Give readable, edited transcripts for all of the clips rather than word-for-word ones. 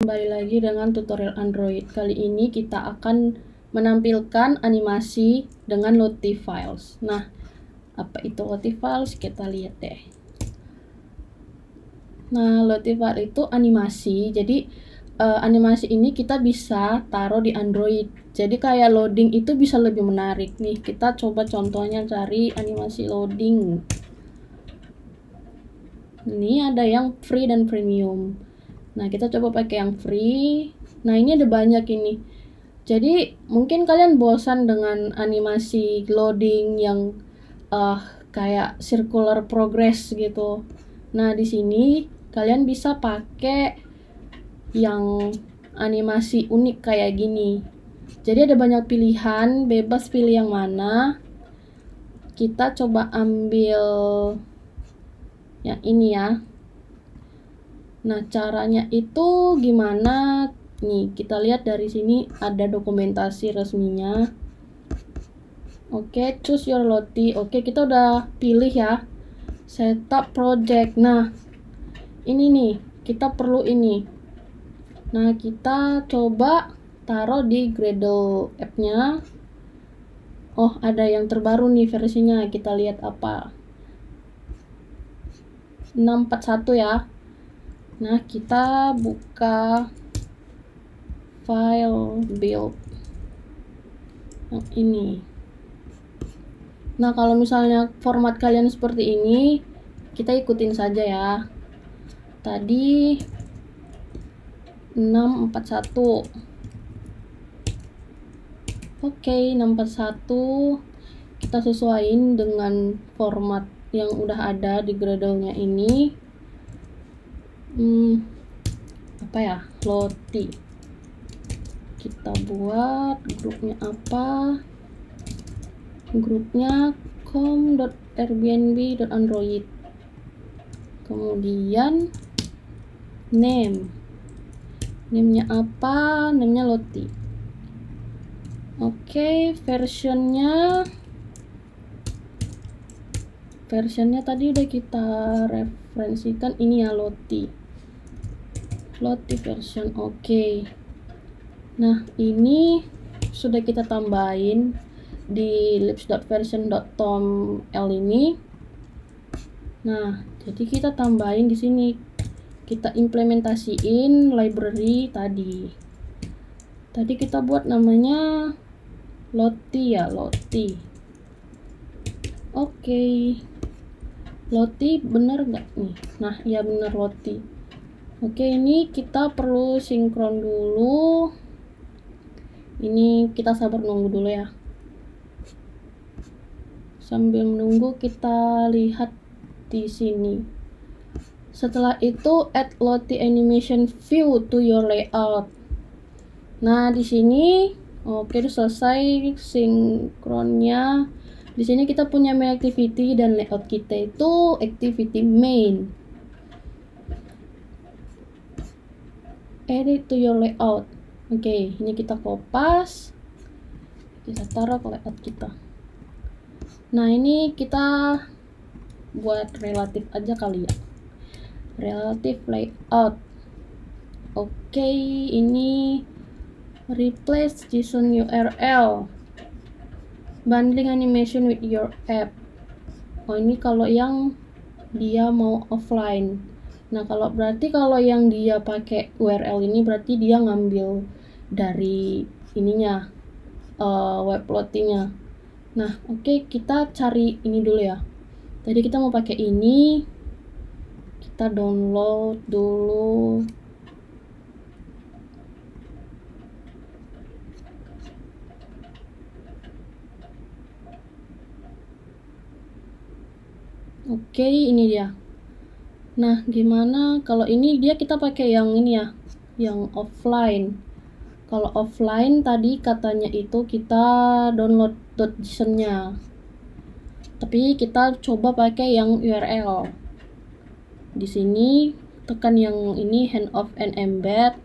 Kembali lagi dengan tutorial Android. Kali ini kita akan menampilkan animasi dengan Lottie Files. Nah, apa itu Lottie Files? Kita lihat deh. Nah, Lottie Files itu animasi. Jadi animasi ini kita bisa taruh di Android. Jadi kayak loading itu bisa lebih menarik nih. Kita coba contohnya cari animasi loading. Ini ada yang free dan premium. Nah, kita coba pakai yang free. Nah, ini ada banyak ini. Jadi, mungkin kalian bosan dengan animasi loading yang kayak circular progress gitu. Nah, di sini kalian bisa pakai yang animasi unik kayak gini. Jadi ada banyak pilihan, bebas pilih yang mana. Kita coba ambil yang ini ya. Nah, caranya itu gimana? Nih, kita lihat dari sini ada dokumentasi resminya. Oke, choose your Lottie. Oke, kita udah pilih ya. Setup project. Nah, ini nih, kita perlu ini. Nah, kita coba taruh di Gradle app-nya. Oh, ada yang terbaru nih versinya. Kita lihat apa. 641 ya. Nah, kita buka file build yang ini. Nah, kalau misalnya format kalian seperti ini, kita ikutin saja ya. Tadi 641. Oke, 641 kita sesuaiin dengan format yang udah ada di Gradle-nya ini. Apa ya? Lottie. Kita buat grupnya apa? Grupnya com.airbnb.android. Kemudian name-nya apa? Name-nya Lottie. Oke, versionnya tadi udah kita referensikan, ini ya Lottie version. Oke. Nah, ini sudah kita tambahin di libs.version.toml ini. Nah, jadi kita tambahin di sini. Kita implementasiin library tadi. Tadi kita buat namanya Lottie ya, Lottie. Oke. Lottie bener nggak nih? Nah, ya bener Lottie. Oke, ini kita perlu sinkron dulu. Ini kita sabar nunggu dulu ya. Sambil menunggu kita lihat di sini. Setelah itu add Lottie animation view to your layout. Nah, di sini oke, udah selesai sinkronnya. Di sini kita punya main activity dan layout kita itu activity main. Edit to your layout. Oke, ini kita kopas. Kita taruh ke layout kita. Nah, ini kita buat relatif aja kali ya. Relative layout. Oke, ini replace JSON URL. Bundling animation with your app. Oh, ini kalau yang dia mau offline. Nah, kalau yang dia pakai URL ini berarti dia ngambil dari ininya, web Lottie-nya. Nah, oke, kita cari ini dulu ya. Tadi kita mau pakai ini. Kita download dulu. Oke, ini dia. Nah, gimana kalau ini kita pakai yang ini ya, yang offline. Kalau offline tadi katanya itu kita download .json-nya. Tapi kita coba pakai yang URL. Di sini tekan yang ini hand off and embed.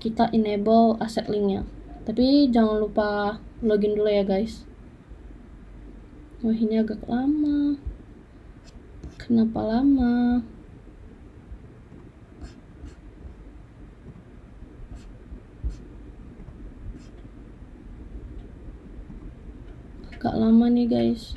Kita enable asset link-nya. Tapi jangan lupa login dulu ya, guys. Wah, ini agak lama. Kenapa lama? Agak lama nih guys.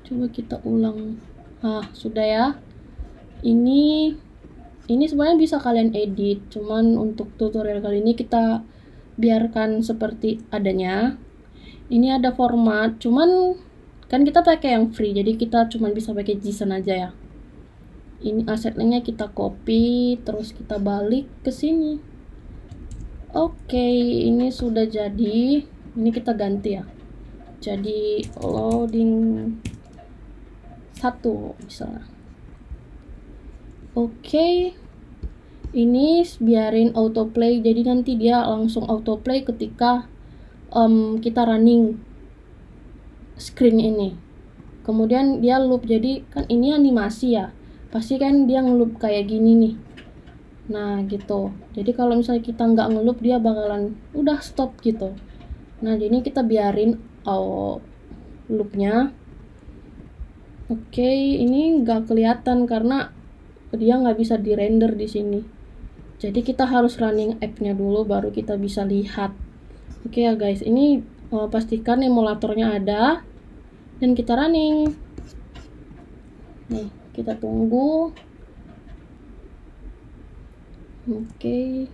Coba kita ulang. Sudah ya. Ini sebenarnya bisa kalian edit, cuman untuk tutorial kali ini kita biarkan seperti adanya. Ini ada format, cuman kan kita pakai yang free, jadi kita cuman bisa pakai JSON aja ya. Ini asetnya kita copy, terus kita balik ke sini. Oke, ini sudah jadi. Ini kita ganti ya. Jadi loading 1 misalnya. Oke. Ini biarin autoplay, jadi nanti dia langsung autoplay ketika kita running screen ini. Kemudian dia loop, jadi kan ini animasi ya, pasti kan dia ngeloop kayak gini nih. Nah gitu, jadi kalau misalnya kita nggak ngeloop dia bakalan udah stop gitu. Nah jadi kita biarin loopnya. Oke, ini nggak kelihatan karena dia nggak bisa di render di sini. Jadi kita harus running app-nya dulu baru kita bisa lihat. Oke ya guys, ini pastikan emulatornya ada dan kita running. Nih, kita tunggu. Oke.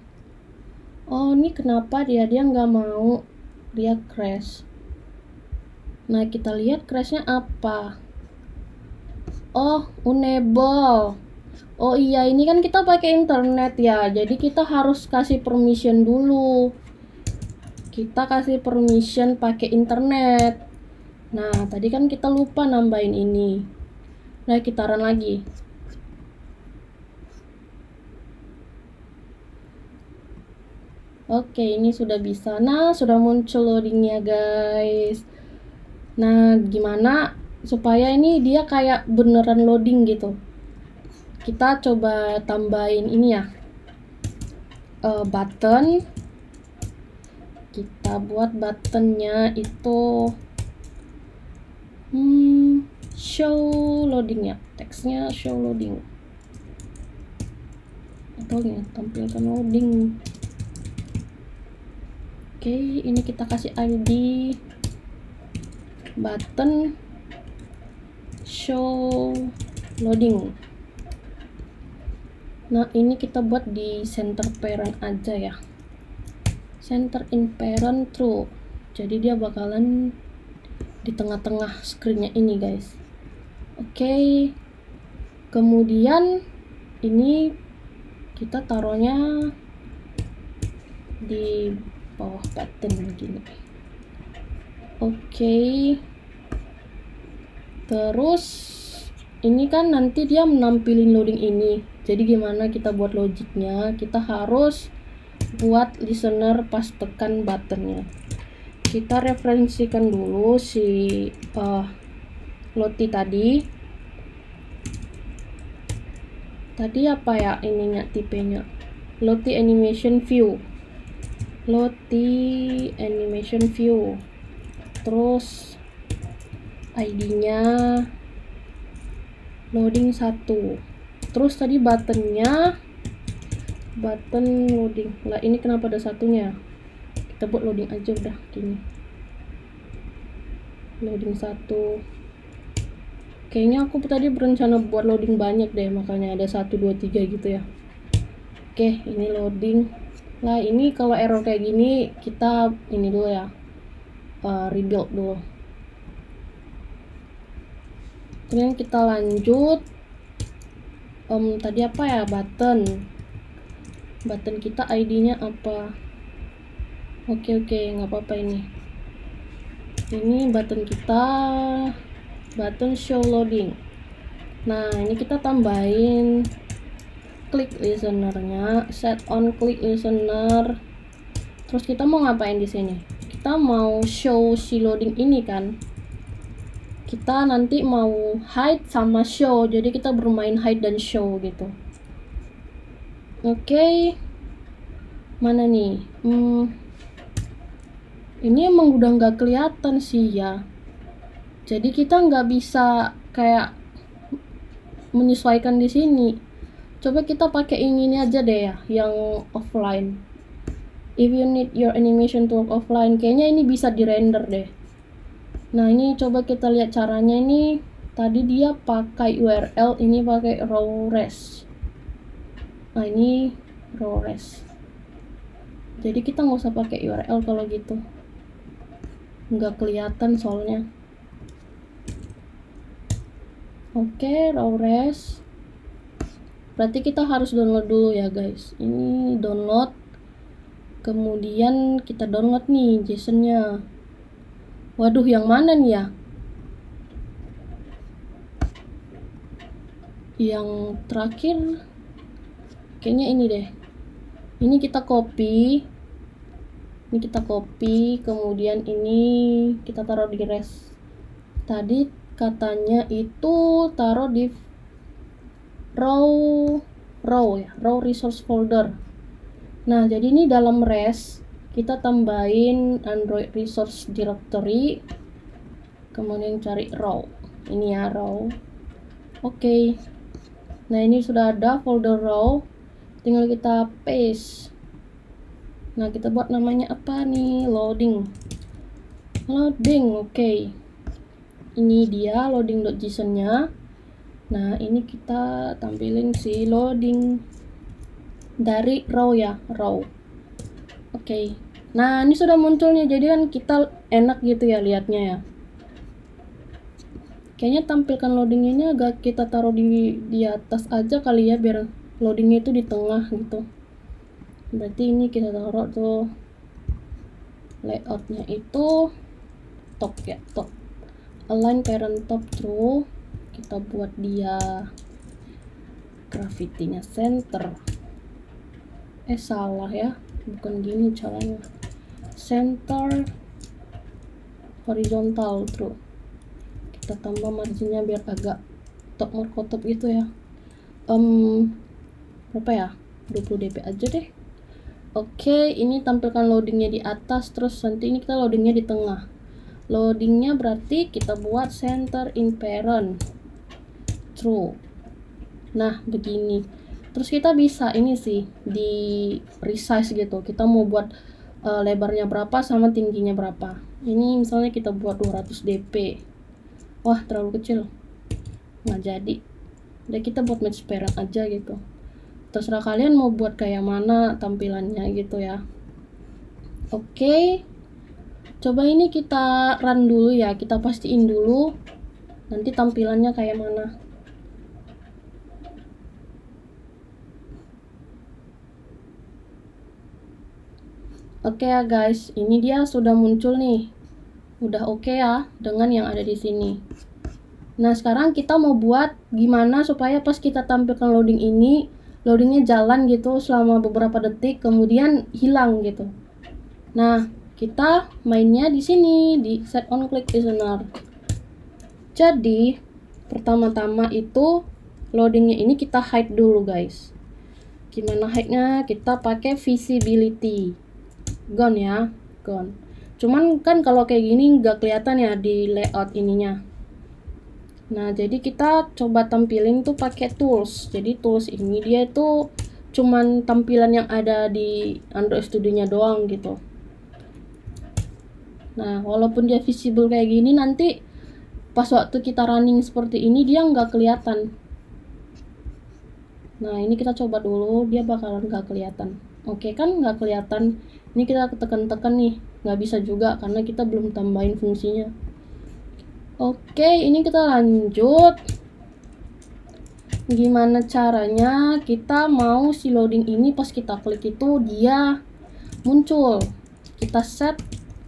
Oh, ini kenapa dia nggak mau, dia crash. Nah, kita lihat crashnya apa. Oh, unable. Oh iya, ini kan kita pakai internet ya, jadi kita harus kasih permission dulu. Kita kasih permission pakai internet. Nah, tadi kan kita lupa nambahin ini. Nah, kita run lagi. Oke, ini sudah bisa. Nah, sudah muncul loadingnya guys. Nah, gimana supaya ini dia kayak beneran loading gitu? Kita coba tambahin ini ya, button. Kita buat buttonnya itu show loading ya, teksnya show loading atau ya tampilkan loading. Oke, ini kita kasih ID button show loading. Nah, ini kita buat di center parent aja ya, center in parent true, jadi dia bakalan di tengah-tengah screennya ini guys. Oke, kemudian ini kita taruhnya di bawah button begini. Oke, terus ini kan nanti dia menampilin loading ini, jadi gimana kita buat logiknya? Kita harus buat listener pas tekan buttonnya. Kita referensikan dulu si Lottie tadi apa ya ininya, tipenya Lottie animation view, terus ID-nya loading 1, terus tadi button loading lah. Ini kenapa ada satunya? Kita buat loading aja udah gini, loading 1. Kayaknya aku tadi berencana buat loading banyak deh, makanya ada 1, 2, 3 gitu ya. Oke, ini loading lah. Ini kalau error kayak gini kita ini dulu ya, rebuild dulu. Kemudian kita lanjut. Tadi apa ya, button kita ID-nya apa? Oke, nggak apa-apa ini button kita, button show loading. Nah, ini kita tambahin click listenernya, set on click listener. Terus kita mau ngapain di sini? Kita mau show si loading ini kan. Kita nanti mau hide sama show, jadi kita bermain hide dan show gitu. Oke, mana nih? Ini emang udah nggak kelihatan sih ya. Jadi kita nggak bisa kayak menyesuaikan di sini. Coba kita pakai ini aja deh ya, yang offline. If you need your animation to work offline, kayaknya ini bisa di render deh. Nah, ini coba kita lihat caranya. Ini tadi dia pakai URL, ini pakai row res. Nah, ini row res. Jadi kita nggak usah pakai URL kalau gitu, nggak kelihatan soalnya. Oke, row res. Berarti kita harus download dulu ya guys. Ini download, kemudian kita download nih JSON-nya. Waduh, yang mana nih ya? Yang terakhir kayaknya ini deh. Ini kita copy. Ini kita copy, kemudian ini kita taruh di res. Tadi katanya itu taruh di row ya, row resource folder. Nah, jadi ini dalam res kita tambahin Android resource directory, kemudian cari row. Ini ya, row. Oke. Nah, ini sudah ada folder row, tinggal kita paste. Nah, kita buat namanya apa nih? Loading. Oke. Ini dia loading.json-nya. Nah, ini kita tampilin si loading dari row ya, row. Oke. Nah, ini sudah muncul nih, jadi kan kita enak gitu ya lihatnya ya. Kayaknya tampilkan loadingnya ini agak kita taruh di atas aja kali ya, biar loadingnya itu di tengah gitu. Berarti ini kita taruh tuh layoutnya itu top ya, top. Align parent top true. Kita buat dia graffiti-nya center. Salah ya, bukan gini caranya. Center horizontal true. Kita tambah marginnya biar agak top markotop gitu ya. Berapa ya? 20 dp aja deh. Oke, ini tampilkan loadingnya di atas, terus nanti ini kita loadingnya di tengah. Loadingnya berarti kita buat center in parent true. Nah, begini. Terus kita bisa ini sih di resize gitu. Kita mau buat lebarnya berapa sama tingginya berapa. Ini misalnya kita buat 200 dp. Wah, terlalu kecil, nggak jadi. Udah, kita buat match parent aja gitu. Terserah kalian mau buat kayak mana tampilannya gitu ya. Oke, coba ini kita run dulu ya. Kita pastiin dulu nanti tampilannya kayak mana. Oke ya guys, ini dia sudah muncul nih. Udah oke ya dengan yang ada di sini. Nah, sekarang kita mau buat gimana supaya pas kita tampilkan loading ini, loadingnya jalan gitu selama beberapa detik, kemudian hilang gitu. Nah, kita mainnya di sini di set on click listener. Jadi, pertama-tama itu loadingnya ini kita hide dulu guys. Gimana hide-nya? Kita pakai visibility. Gone ya, gone. Cuman kan kalau kayak gini nggak kelihatan ya di layout ininya. Nah, jadi kita coba tampilin tuh pakai tools. Jadi tools ini dia itu cuman tampilan yang ada di Android Studio-nya doang gitu. Nah, walaupun dia visible kayak gini, nanti pas waktu kita running seperti ini dia nggak kelihatan. Nah, ini kita coba dulu, dia bakalan nggak kelihatan. Oke kan, nggak kelihatan. Ini kita tekan-tekan nih, nggak bisa juga karena kita belum tambahin fungsinya. Oke, ini kita lanjut. Gimana caranya kita mau si loading ini pas kita klik itu dia muncul. Kita set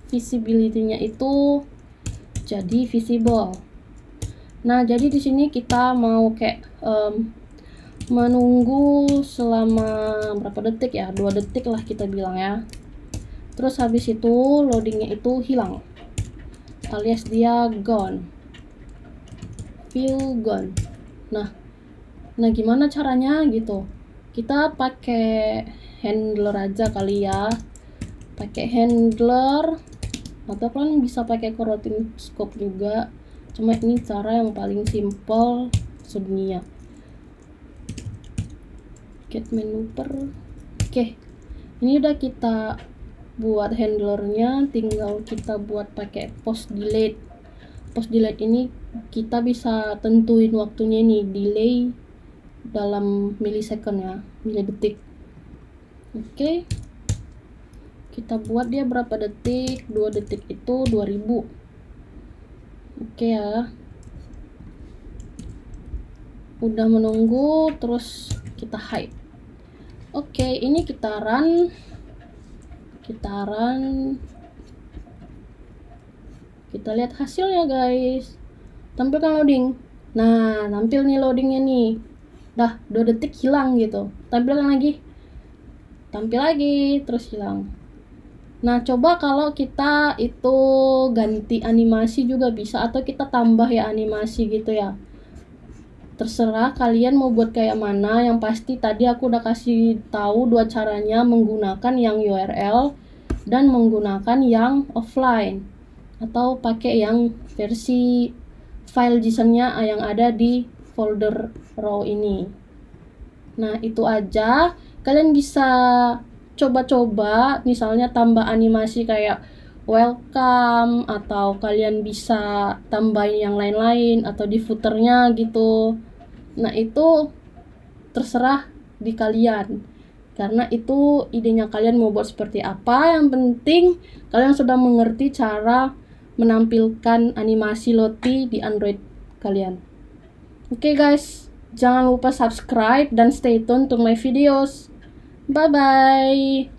visibility-nya itu jadi visible. Nah, jadi di sini kita mau kayak menunggu selama berapa detik ya, 2 detik lah kita bilang ya. Terus habis itu loadingnya itu hilang, alias dia gone, feel gone. Nah gimana caranya gitu? Kita pakai handler aja kali ya, pakai handler, atau kalian bisa pakai coroutine scope juga, cuma ini cara yang paling simple sedunia. Get maneuver. Oke, ini udah kita buat handlernya, tinggal kita buat pakai post delete. post delete ini kita bisa tentuin waktunya nih, delay dalam milisecond ya, milidetik. Oke. Kita buat dia berapa detik? 2 detik itu 2000. Oke ya. Udah menunggu, terus kita hide. Oke, ini kita run. Kita lihat hasilnya guys. Tampilkan loading. Nah, nampil nih loadingnya nih. Dah 2 detik hilang gitu. Tampilkan lagi. Tampil lagi, terus hilang. Nah, coba kalau kita itu ganti animasi juga bisa, atau kita tambah ya animasi gitu ya. Terserah kalian mau buat kayak mana. Yang pasti tadi aku udah kasih tahu 2 caranya menggunakan yang URL dan menggunakan yang offline, atau pakai yang versi file JSON-nya yang ada di folder raw ini. Nah, itu aja. Kalian bisa coba-coba, misalnya tambah animasi kayak welcome, atau kalian bisa tambahin yang lain-lain, atau di footernya gitu. Nah, itu terserah di kalian, karena itu idenya kalian mau buat seperti apa. Yang penting kalian sudah mengerti cara menampilkan animasi Lottie di Android kalian. Oke guys, jangan lupa subscribe dan stay tune to my videos. Bye bye.